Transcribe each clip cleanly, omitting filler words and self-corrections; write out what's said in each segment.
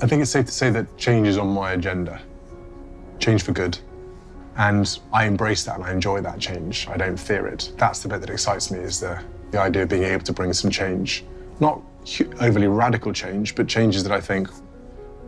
I think it's safe to say that change is on my agenda. Change for good. And I embrace that and I enjoy that change. I don't fear it. That's the bit that excites me, is the idea of being able to bring some change. Not overly radical change, but changes that I think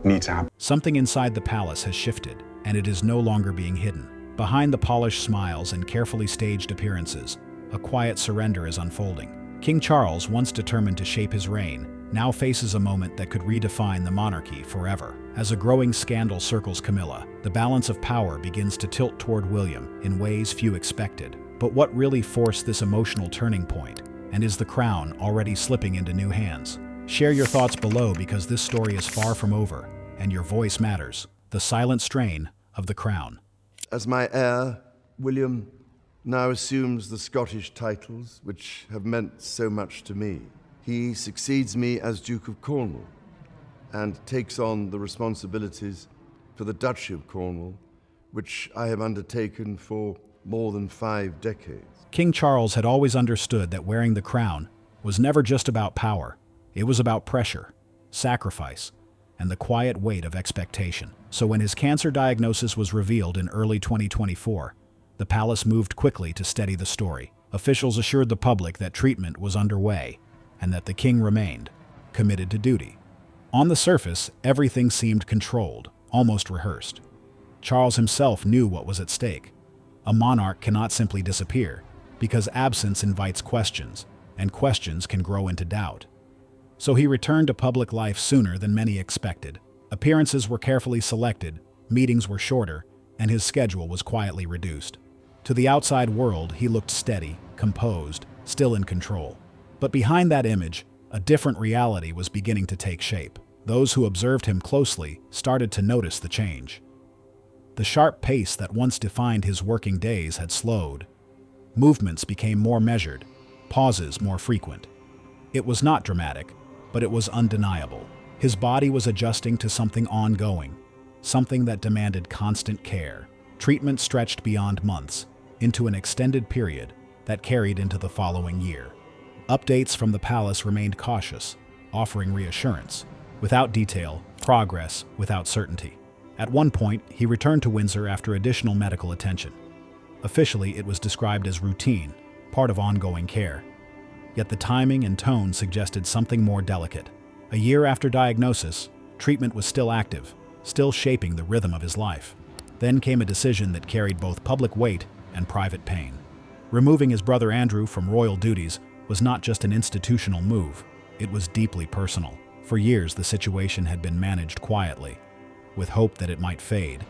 need to happen. Something inside the palace has shifted, and it is no longer being hidden. Behind the polished smiles and carefully staged appearances, a quiet surrender is unfolding. King Charles, once determined to shape his reign, now faces a moment that could redefine the monarchy forever. As a growing scandal circles Camilla, the balance of power begins to tilt toward William in ways few expected. But what really forced this emotional turning point? And is the crown already slipping into new hands? Share your thoughts below, because this story is far from over, and your voice matters. The silent strain of the crown. As my heir, William now assumes the Scottish titles which have meant so much to me. He succeeds me as Duke of Cornwall and takes on the responsibilities for the Duchy of Cornwall, which I have undertaken for more than 5 decades. King Charles had always understood that wearing the crown was never just about power. It was about pressure, sacrifice, and the quiet weight of expectation. So when his cancer diagnosis was revealed in early 2024, the palace moved quickly to steady the story. Officials assured the public that treatment was underway and that the king remained committed to duty. On the surface, everything seemed controlled, almost rehearsed. Charles himself knew what was at stake. A monarch cannot simply disappear, because absence invites questions, and questions can grow into doubt. So he returned to public life sooner than many expected. Appearances were carefully selected, meetings were shorter, and his schedule was quietly reduced. To the outside world, he looked steady, composed, still in control. But behind that image, a different reality was beginning to take shape. Those who observed him closely started to notice the change. The sharp pace that once defined his working days had slowed. Movements became more measured, pauses more frequent. It was not dramatic, but it was undeniable. His body was adjusting to something ongoing, something that demanded constant care. Treatment stretched beyond months, into an extended period that carried into the following year. Updates from the palace remained cautious, offering reassurance. Without detail, progress without certainty. At one point, he returned to Windsor after additional medical attention. Officially, it was described as routine, part of ongoing care. Yet the timing and tone suggested something more delicate. A year after diagnosis, treatment was still active, still shaping the rhythm of his life. Then came a decision that carried both public weight and private pain. Removing his brother Andrew from royal duties was not just an institutional move, it was deeply personal. For years, the situation had been managed quietly, with hope that it might fade.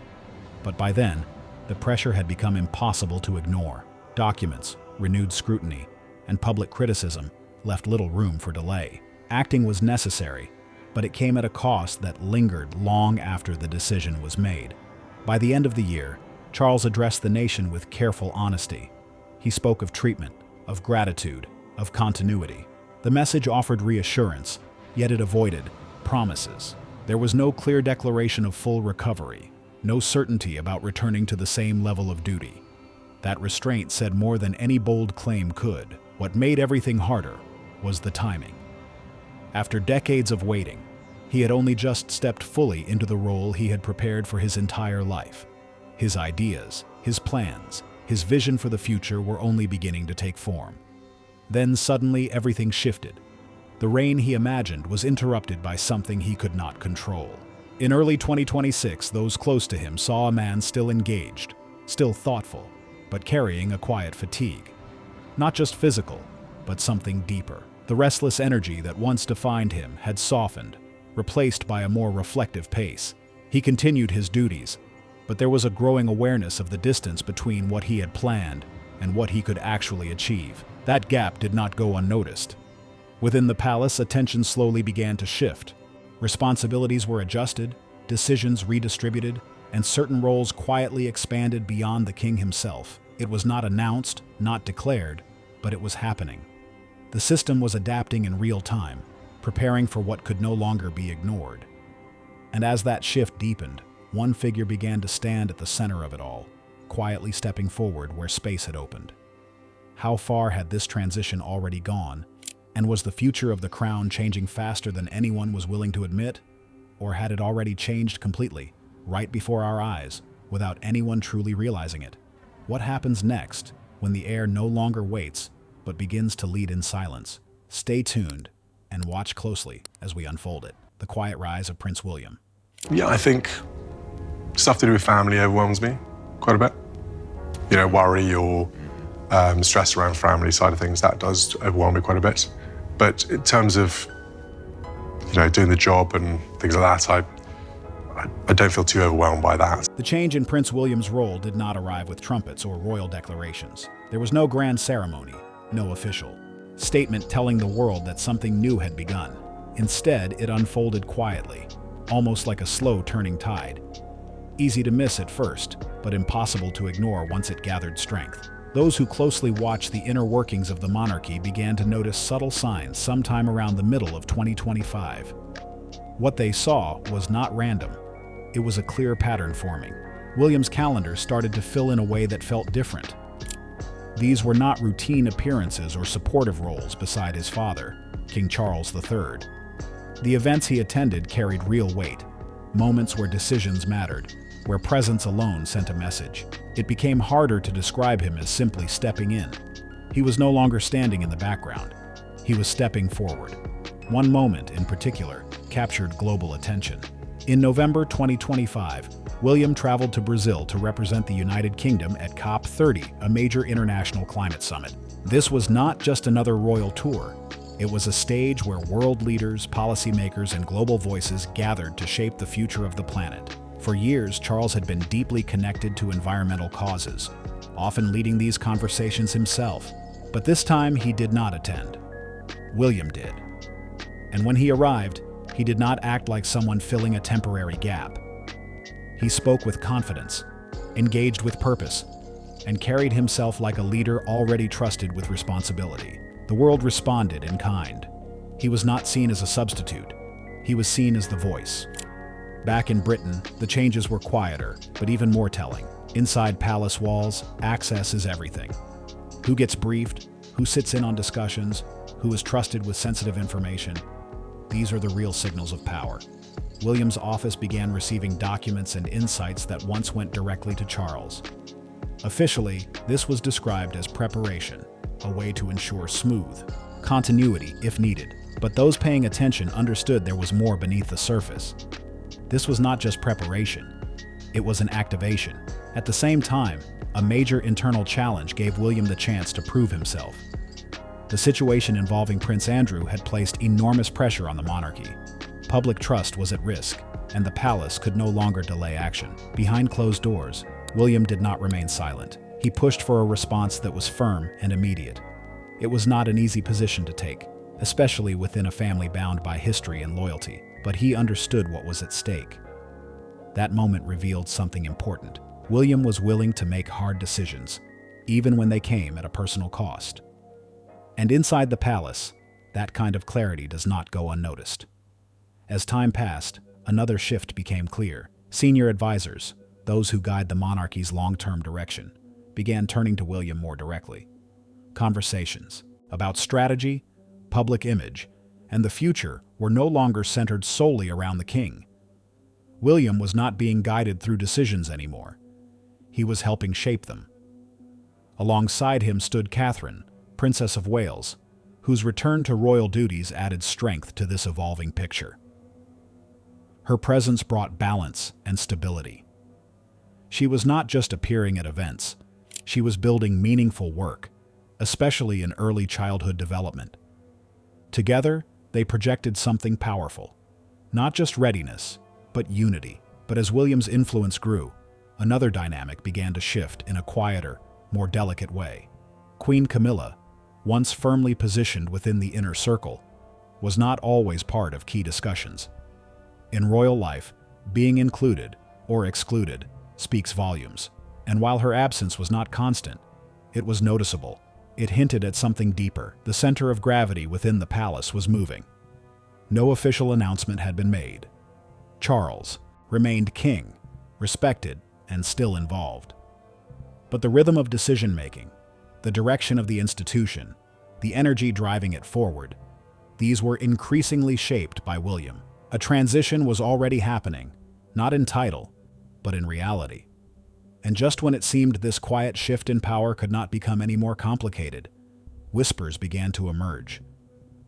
But by then, the pressure had become impossible to ignore. Documents, renewed scrutiny, and public criticism left little room for delay. Acting was necessary, but it came at a cost that lingered long after the decision was made. By the end of the year, Charles addressed the nation with careful honesty. He spoke of treatment, of gratitude, of continuity. The message offered reassurance, yet it avoided promises. There was no clear declaration of full recovery, no certainty about returning to the same level of duty. That restraint said more than any bold claim could. What made everything harder was the timing. After decades of waiting, he had only just stepped fully into the role he had prepared for his entire life. His ideas, his plans, his vision for the future were only beginning to take form. Then suddenly everything shifted. The reign he imagined was interrupted by something he could not control. In early 2026, those close to him saw a man still engaged, still thoughtful, but carrying a quiet fatigue. Not just physical, but something deeper. The restless energy that once defined him had softened, replaced by a more reflective pace. He continued his duties, but there was a growing awareness of the distance between what he had planned and what he could actually achieve. That gap did not go unnoticed. Within the palace, attention slowly began to shift. Responsibilities were adjusted, decisions redistributed, and certain roles quietly expanded beyond the king himself. It was not announced, not declared, but it was happening. The system was adapting in real time, preparing for what could no longer be ignored. And as that shift deepened, one figure began to stand at the center of it all, quietly stepping forward where space had opened. How far had this transition already gone? And was the future of the crown changing faster than anyone was willing to admit? Or had it already changed completely, right before our eyes, without anyone truly realizing it? What happens next, when the heir no longer waits, but begins to lead in silence? Stay tuned and watch closely as we unfold it. The quiet rise of Prince William. Yeah, I think stuff to do with family overwhelms me quite a bit. You know, worry or stress around family side of things, that does overwhelm me quite a bit. But in terms of, you know, doing the job and things like that, I don't feel too overwhelmed by that. The change in Prince William's role did not arrive with trumpets or royal declarations. There was no grand ceremony, no official statement telling the world that something new had begun. Instead, it unfolded quietly, almost like a slow turning tide. Easy to miss at first, but impossible to ignore once it gathered strength. Those who closely watched the inner workings of the monarchy began to notice subtle signs sometime around the middle of 2025. What they saw was not random. It was a clear pattern forming. William's calendar started to fill in a way that felt different. These were not routine appearances or supportive roles beside his father, King Charles III. The events he attended carried real weight, moments where decisions mattered, where presence alone sent a message. It became harder to describe him as simply stepping in. He was no longer standing in the background. He was stepping forward. One moment, in particular, captured global attention. In November 2025, William traveled to Brazil to represent the United Kingdom at COP30, a major international climate summit. This was not just another royal tour. It was a stage where world leaders, policymakers, and global voices gathered to shape the future of the planet. For years, Charles had been deeply connected to environmental causes, often leading these conversations himself. But this time, he did not attend. William did. And when he arrived, he did not act like someone filling a temporary gap. He spoke with confidence, engaged with purpose, and carried himself like a leader already trusted with responsibility. The world responded in kind. He was not seen as a substitute. He was seen as the voice. Back in Britain, the changes were quieter, but even more telling. Inside palace walls, access is everything. Who gets briefed? Who sits in on discussions? Who is trusted with sensitive information? These are the real signals of power. William's office began receiving documents and insights that once went directly to Charles. Officially, this was described as preparation, a way to ensure smooth continuity if needed. But those paying attention understood there was more beneath the surface. This was not just preparation, it was an activation. At the same time, a major internal challenge gave William the chance to prove himself. The situation involving Prince Andrew had placed enormous pressure on the monarchy. Public trust was at risk, and the palace could no longer delay action. Behind closed doors, William did not remain silent. He pushed for a response that was firm and immediate. It was not an easy position to take, especially within a family bound by history and loyalty, but he understood what was at stake. That moment revealed something important. William was willing to make hard decisions, even when they came at a personal cost. And inside the palace, that kind of clarity does not go unnoticed. As time passed, another shift became clear. Senior advisors, those who guide the monarchy's long-term direction, began turning to William more directly. Conversations about strategy, public image, and the future were no longer centered solely around the king. William was not being guided through decisions anymore. He was helping shape them. Alongside him stood Catherine, Princess of Wales, whose return to royal duties added strength to this evolving picture. Her presence brought balance and stability. She was not just appearing at events, she was building meaningful work, especially in early childhood development. Together, they projected something powerful, not just readiness, but unity. But as William's influence grew, another dynamic began to shift in a quieter, more delicate way. Queen Camilla, once firmly positioned within the inner circle, was not always part of key discussions. In royal life, being included or excluded speaks volumes, and while her absence was not constant, it was noticeable. It hinted at something deeper. The center of gravity within the palace was moving. No official announcement had been made. Charles remained king, respected and still involved. But the rhythm of decision-making, the direction of the institution, the energy driving it forward, these were increasingly shaped by William. A transition was already happening, not in title, but in reality. And just when it seemed this quiet shift in power could not become any more complicated, whispers began to emerge.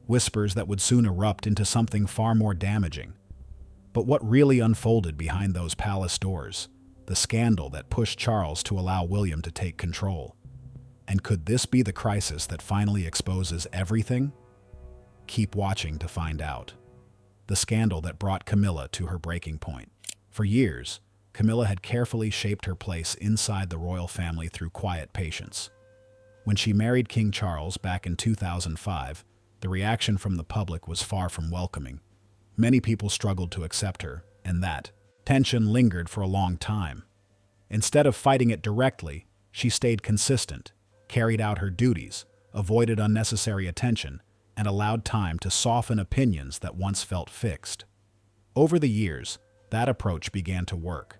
Whispers that would soon erupt into something far more damaging. But what really unfolded behind those palace doors? The scandal that pushed Charles to allow William to take control. And could this be the crisis that finally exposes everything? Keep watching to find out. The scandal that brought Camilla to her breaking point. For years, Camilla had carefully shaped her place inside the royal family through quiet patience. When she married King Charles back in 2005, the reaction from the public was far from welcoming. Many people struggled to accept her, and that tension lingered for a long time. Instead of fighting it directly, she stayed consistent, carried out her duties, avoided unnecessary attention, and allowed time to soften opinions that once felt fixed. Over the years, that approach began to work.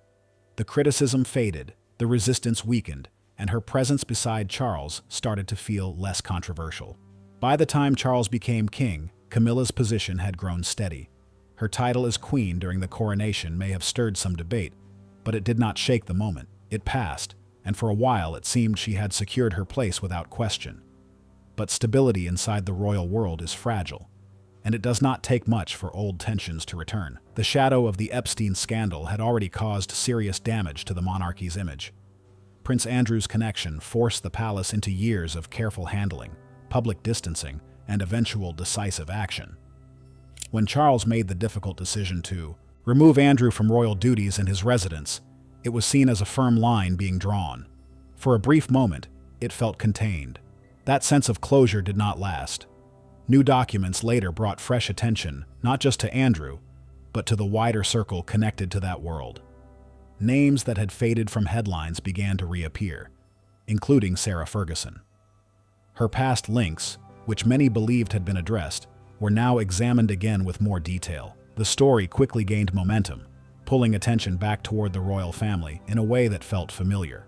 The criticism faded, the resistance weakened, and her presence beside Charles started to feel less controversial. By the time Charles became king, Camilla's position had grown steady. Her title as queen during the coronation may have stirred some debate, but it did not shake the moment. It passed, and for a while it seemed she had secured her place without question. But stability inside the royal world is fragile, and it does not take much for old tensions to return. The shadow of the Epstein scandal had already caused serious damage to the monarchy's image. Prince Andrew's connection forced the palace into years of careful handling, public distancing, and eventual decisive action. When Charles made the difficult decision to remove Andrew from royal duties in his residence, it was seen as a firm line being drawn. For a brief moment, it felt contained. That sense of closure did not last. New documents later brought fresh attention, not just to Andrew, but to the wider circle connected to that world. Names that had faded from headlines began to reappear, including Sarah Ferguson. Her past links, which many believed had been addressed, were now examined again with more detail. The story quickly gained momentum, pulling attention back toward the royal family in a way that felt familiar.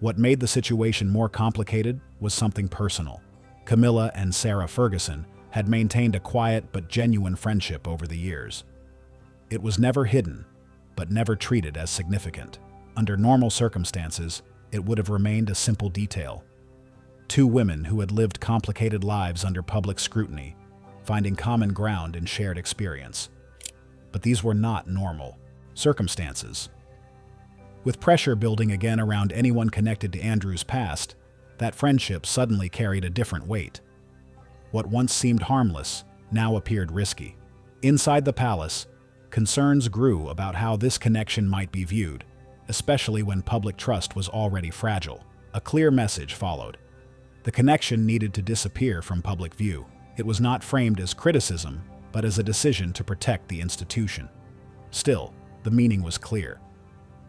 What made the situation more complicated was something personal. Camilla and Sarah Ferguson had maintained a quiet but genuine friendship over the years. It was never hidden, but never treated as significant. Under normal circumstances, it would have remained a simple detail. Two women who had lived complicated lives under public scrutiny, finding common ground in shared experience. But these were not normal circumstances. With pressure building again around anyone connected to Andrew's past, that friendship suddenly carried a different weight. What once seemed harmless now appeared risky. Inside the palace, concerns grew about how this connection might be viewed, especially when public trust was already fragile. A clear message followed. The connection needed to disappear from public view. It was not framed as criticism, but as a decision to protect the institution. Still, the meaning was clear.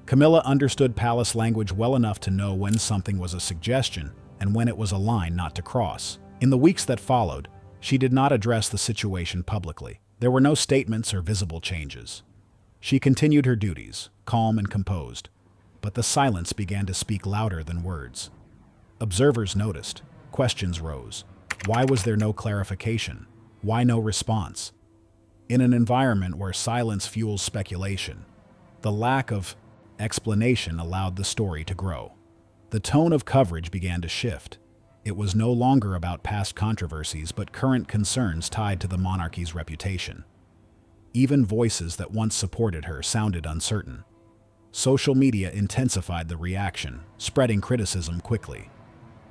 Camilla understood palace language well enough to know when something was a suggestion and when it was a line not to cross. In the weeks that followed, she did not address the situation publicly. There were no statements or visible changes. She continued her duties, calm and composed, but the silence began to speak louder than words. Observers noticed. Questions rose. Why was there no clarification? Why no response? In an environment where silence fuels speculation, the lack of explanation allowed the story to grow. The tone of coverage began to shift. It was no longer about past controversies but current concerns tied to the monarchy's reputation. Even voices that once supported her sounded uncertain. Social media intensified the reaction, spreading criticism quickly.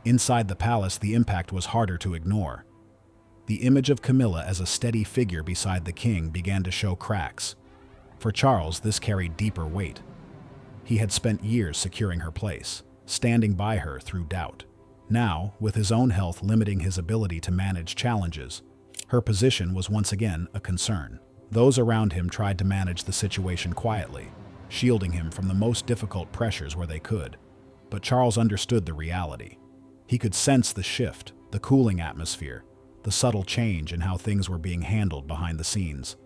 Inside the palace, the impact was harder to ignore. The image of Camilla as a steady figure beside the king began to show cracks. For Charles, this carried deeper weight. He had spent years securing her place, standing by her through doubt. Now, with his own health limiting his ability to manage challenges, her position was once again a concern. Those around him tried to manage the situation quietly, shielding him from the most difficult pressures where they could. But Charles understood the reality. He could sense the shift, the cooling atmosphere, the subtle change in how things were being handled behind the scenes.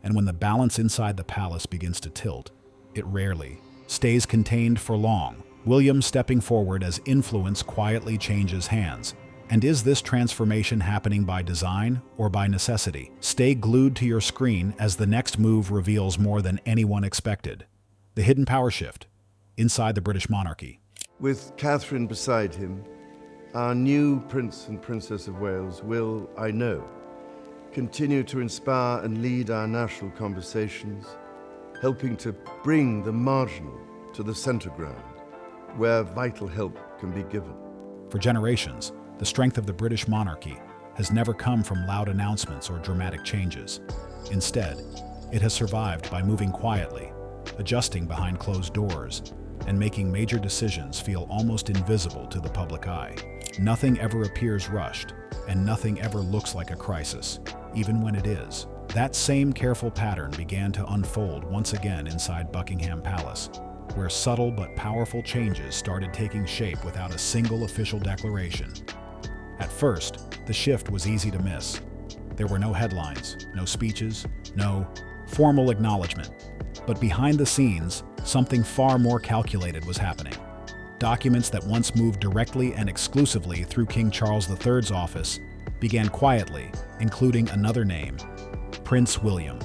And when the balance inside the palace begins to tilt, it rarely stays contained for long. William stepping forward as influence quietly changes hands, And is this transformation happening by design or by necessity? Stay glued to your screen as the next move reveals more than anyone expected. The hidden power shift inside the British monarchy. With Catherine beside him, our new Prince and Princess of Wales will, I know, continue to inspire and lead our national conversations, helping to bring the marginal to the center ground, where vital help can be given. For generations, the strength of the British monarchy has never come from loud announcements or dramatic changes. Instead, it has survived by moving quietly, adjusting behind closed doors, and making major decisions feel almost invisible to the public eye. Nothing ever appears rushed, and nothing ever looks like a crisis, even when it is. That same careful pattern began to unfold once again inside Buckingham Palace, where subtle but powerful changes started taking shape without a single official declaration. At first, the shift was easy to miss. There were no headlines, no speeches, no formal acknowledgement. But behind the scenes, something far more calculated was happening. Documents that once moved directly and exclusively through King Charles III's office began quietly, including another name, Prince William.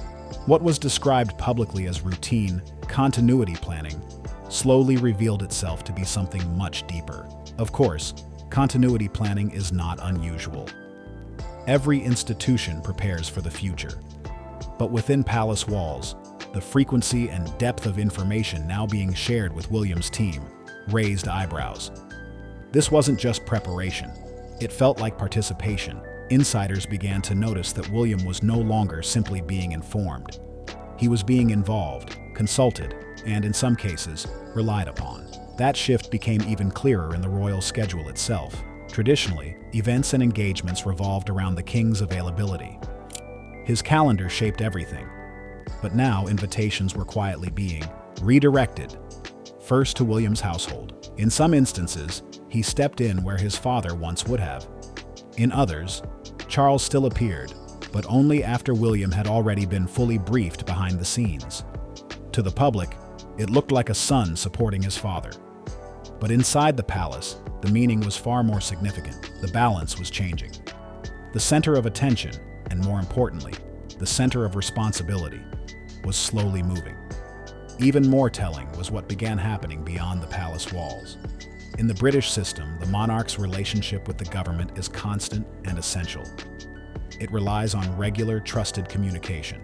What was described publicly as routine continuity planning slowly revealed itself to be something much deeper. Of course, continuity planning is not unusual. Every institution prepares for the future. But within palace walls, the frequency and depth of information now being shared with William's team raised eyebrows. This wasn't just preparation. It felt like participation. Insiders began to notice that William was no longer simply being informed. He was being involved, consulted, and in some cases, relied upon. That shift became even clearer in the royal schedule itself. Traditionally, events and engagements revolved around the king's availability. His calendar shaped everything. But now invitations were quietly being redirected, first to William's household. In some instances, he stepped in where his father once would have. In others, Charles still appeared, but only after William had already been fully briefed behind the scenes. To the public, it looked like a son supporting his father. But inside the palace, the meaning was far more significant. The balance was changing. The center of attention, and more importantly, the center of responsibility, was slowly moving. Even more telling was what began happening beyond the palace walls. In the British system, the monarch's relationship with the government is constant and essential. It relies on regular, trusted communication.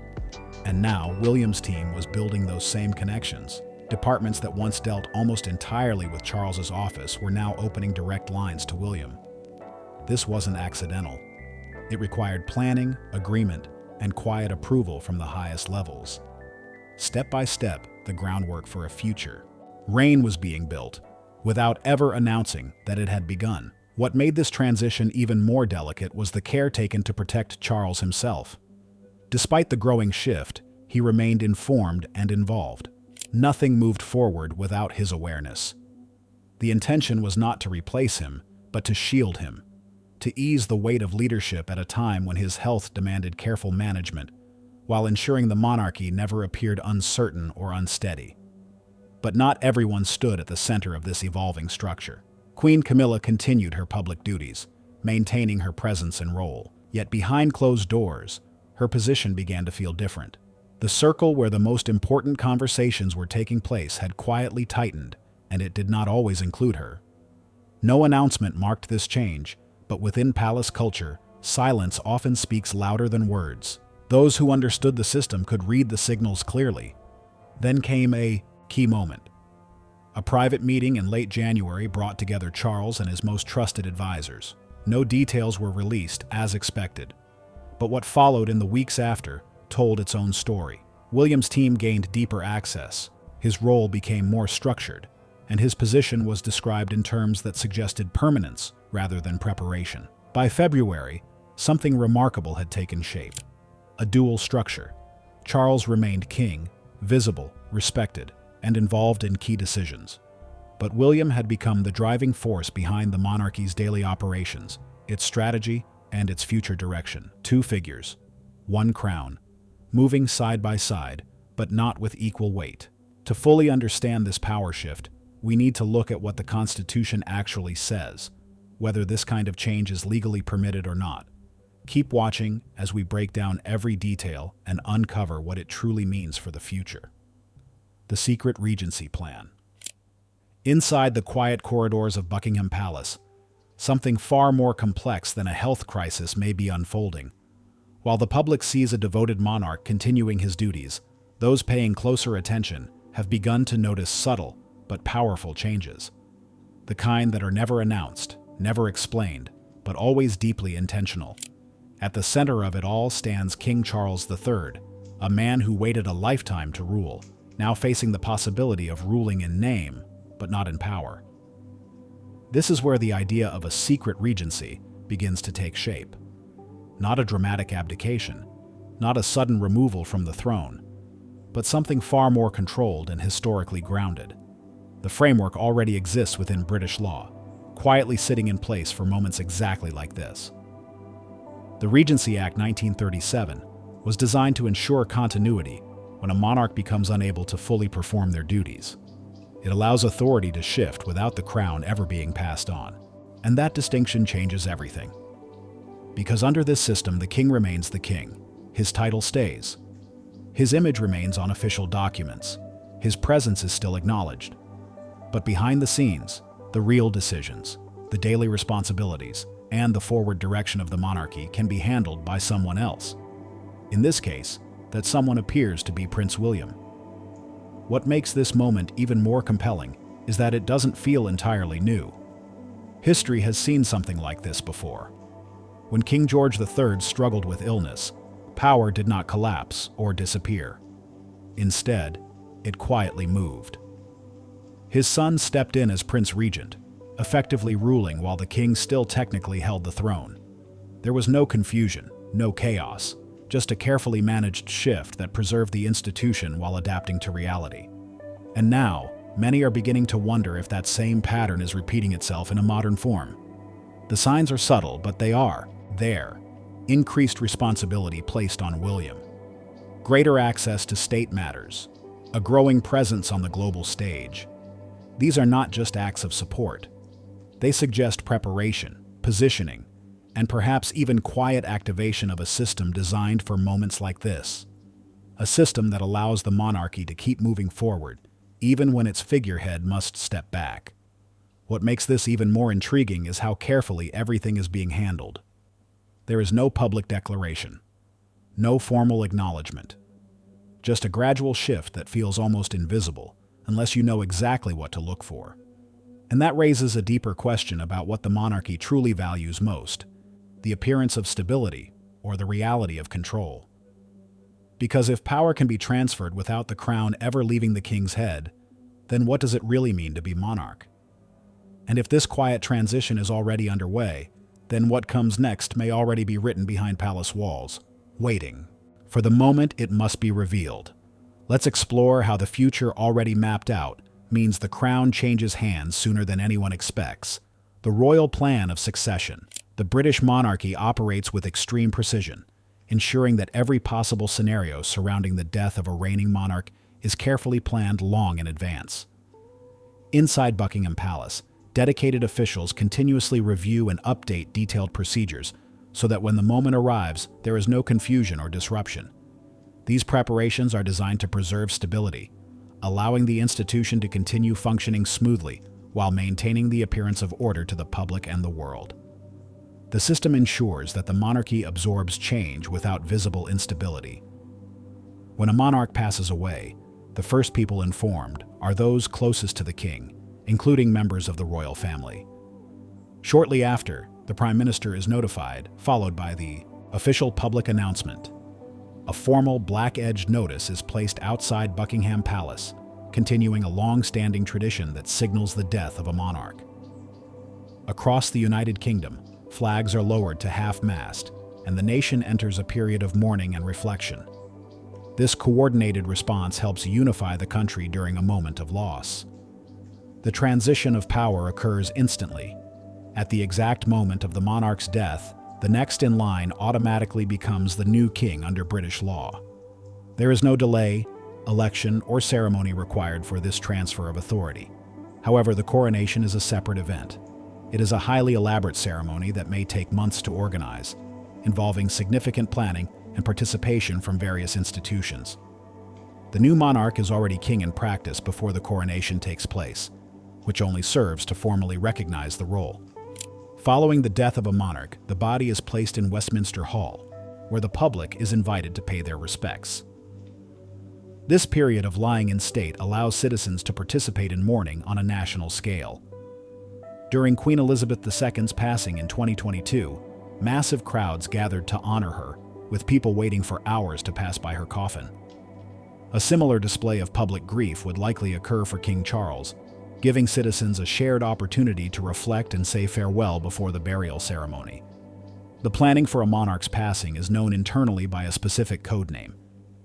And now, William's team was building those same connections. Departments that once dealt almost entirely with Charles's office were now opening direct lines to William. This wasn't accidental. It required planning, agreement, and quiet approval from the highest levels. Step by step, the groundwork for a future reign was being built, without ever announcing that it had begun. What made this transition even more delicate was the care taken to protect Charles himself. Despite the growing shift, he remained informed and involved. Nothing moved forward without his awareness. The intention was not to replace him, but to shield him, to ease the weight of leadership at a time when his health demanded careful management, while ensuring the monarchy never appeared uncertain or unsteady. But not everyone stood at the center of this evolving structure. Queen Camilla continued her public duties, maintaining her presence and role. Yet behind closed doors, her position began to feel different. The circle where the most important conversations were taking place had quietly tightened, and it did not always include her. No announcement marked this change, but within palace culture, silence often speaks louder than words. Those who understood the system could read the signals clearly. Then came a key moment. A private meeting in late January brought together Charles and his most trusted advisors. No details were released, as expected. But what followed in the weeks after told its own story. William's team gained deeper access. His role became more structured, and his position was described in terms that suggested permanence rather than preparation. By February, something remarkable had taken shape. A dual structure. Charles remained king, visible, respected, and involved in key decisions. But William had become the driving force behind the monarchy's daily operations, its strategy, and its future direction. Two figures, one crown, moving side by side, but not with equal weight. To fully understand this power shift, we need to look at what the Constitution actually says. whether this kind of change is legally permitted or not. Keep watching as we break down every detail and uncover what it truly means for the future. The secret regency plan. Inside the quiet corridors of Buckingham Palace, something far more complex than a health crisis may be unfolding. While the public sees a devoted monarch continuing his duties, those paying closer attention have begun to notice subtle but powerful changes. The kind that are never announced, never explained, but always deeply intentional. At the center of it all stands King Charles III, a man who waited a lifetime to rule, now facing the possibility of ruling in name, but not in power. This is where the idea of a secret regency begins to take shape. Not a dramatic abdication, not a sudden removal from the throne, but something far more controlled and historically grounded. The framework already exists within British law, quietly sitting in place for moments exactly like this. The Regency Act 1937 was designed to ensure continuity when a monarch becomes unable to fully perform their duties. It allows authority to shift without the crown ever being passed on. And that distinction changes everything. Because under this system, the king remains the king. His title stays. His image remains on official documents. His presence is still acknowledged. But behind the scenes, the real decisions, the daily responsibilities, and the forward direction of the monarchy can be handled by someone else. In this case, that someone appears to be Prince William. What makes this moment even more compelling is that it doesn't feel entirely new. History has seen something like this before. When King George III struggled with illness, power did not collapse or disappear. Instead, it quietly moved. His son stepped in as Prince Regent, effectively ruling while the king still technically held the throne. There was no confusion, no chaos, just a carefully managed shift that preserved the institution while adapting to reality. And now, many are beginning to wonder if that same pattern is repeating itself in a modern form. The signs are subtle, but they are there. Increased responsibility placed on William. Greater access to state matters. A growing presence on the global stage. These are not just acts of support. They suggest preparation, positioning, and perhaps even quiet activation of a system designed for moments like this. A system that allows the monarchy to keep moving forward, even when its figurehead must step back. What makes this even more intriguing is how carefully everything is being handled. There is no public declaration, no formal acknowledgement, just a gradual shift that feels almost invisible unless you know exactly what to look for. And that raises a deeper question about what the monarchy truly values most: the appearance of stability or the reality of control. Because if power can be transferred without the crown ever leaving the king's head, then what does it really mean to be monarch? And if this quiet transition is already underway, then what comes next may already be written behind palace walls, waiting for the moment it must be revealed. Let's explore how the future already mapped out means the crown changes hands sooner than anyone expects. The royal plan of succession. The British monarchy operates with extreme precision, ensuring that every possible scenario surrounding the death of a reigning monarch is carefully planned long in advance. Inside Buckingham Palace, dedicated officials continuously review and update detailed procedures so that when the moment arrives, there is no confusion or disruption. These preparations are designed to preserve stability, allowing the institution to continue functioning smoothly while maintaining the appearance of order to the public and the world. The system ensures that the monarchy absorbs change without visible instability. When a monarch passes away, the first people informed are those closest to the king, including members of the royal family. Shortly after, the Prime Minister is notified, followed by the official public announcement. A formal black-edged notice is placed outside Buckingham Palace, continuing a long-standing tradition that signals the death of a monarch. Across the United Kingdom, flags are lowered to half-mast, and the nation enters a period of mourning and reflection. This coordinated response helps unify the country during a moment of loss. The transition of power occurs instantly. At the exact moment of the monarch's death, the next in line automatically becomes the new king under British law. There is no delay, election, or ceremony required for this transfer of authority. However, the coronation is a separate event. It is a highly elaborate ceremony that may take months to organize, involving significant planning and participation from various institutions. The new monarch is already king in practice before the coronation takes place, which only serves to formally recognize the role. Following the death of a monarch, the body is placed in Westminster Hall, where the public is invited to pay their respects. This period of lying in state allows citizens to participate in mourning on a national scale. During Queen Elizabeth II's passing in 2022, massive crowds gathered to honor her, with people waiting for hours to pass by her coffin. A similar display of public grief would likely occur for King Charles, giving citizens a shared opportunity to reflect and say farewell before the burial ceremony. The planning for a monarch's passing is known internally by a specific code name.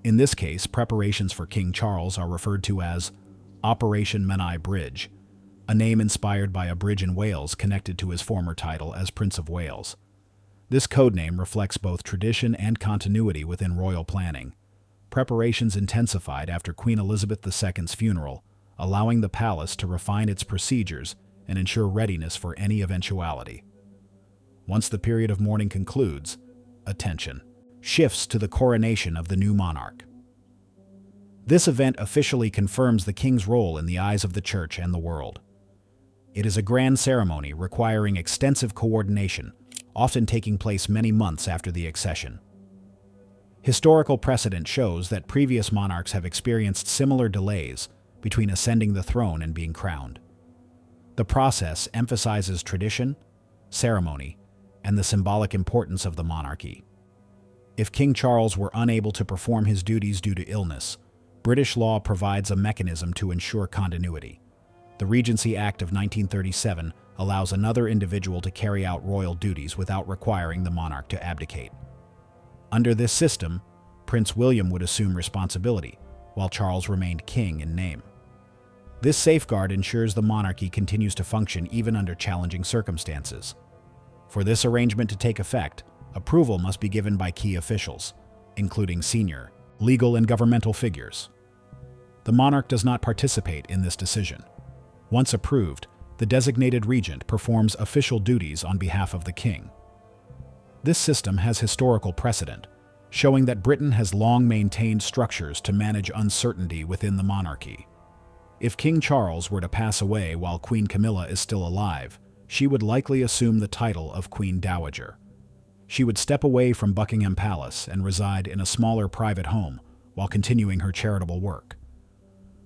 In this case, preparations for King Charles are referred to as Operation Menai Bridge, a name inspired by a bridge in Wales connected to his former title as Prince of Wales. This codename reflects both tradition and continuity within royal planning. Preparations intensified after Queen Elizabeth II's funeral, allowing the palace to refine its procedures and ensure readiness for any eventuality. Once the period of mourning concludes, attention shifts to the coronation of the new monarch. This event officially confirms the king's role in the eyes of the church and the world. It is a grand ceremony requiring extensive coordination, often taking place many months after the accession. Historical precedent shows that previous monarchs have experienced similar delays between ascending the throne and being crowned. The process emphasizes tradition, ceremony, and the symbolic importance of the monarchy. If King Charles were unable to perform his duties due to illness, British law provides a mechanism to ensure continuity. The Regency Act of 1937 allows another individual to carry out royal duties without requiring the monarch to abdicate. Under this system, Prince William would assume responsibility, while Charles remained king in name. This safeguard ensures the monarchy continues to function even under challenging circumstances. For this arrangement to take effect, approval must be given by key officials, including senior, legal, and governmental figures. The monarch does not participate in this decision. Once approved, the designated regent performs official duties on behalf of the king. This system has historical precedent, showing that Britain has long maintained structures to manage uncertainty within the monarchy. If King Charles were to pass away while Queen Camilla is still alive, she would likely assume the title of Queen Dowager. She would step away from Buckingham Palace and reside in a smaller private home while continuing her charitable work.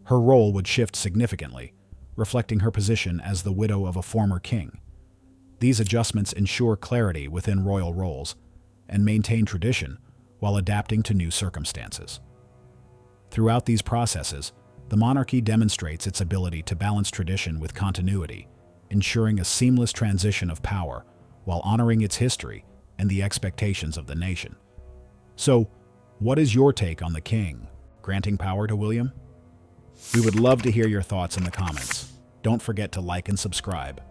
Her role would shift significantly, reflecting her position as the widow of a former king. These adjustments ensure clarity within royal roles and maintain tradition while adapting to new circumstances. Throughout these processes, the monarchy demonstrates its ability to balance tradition with continuity, ensuring a seamless transition of power while honoring its history and the expectations of the nation. So, what is your take on the king granting power to William? We would love to hear your thoughts in the comments. Don't forget to like and subscribe.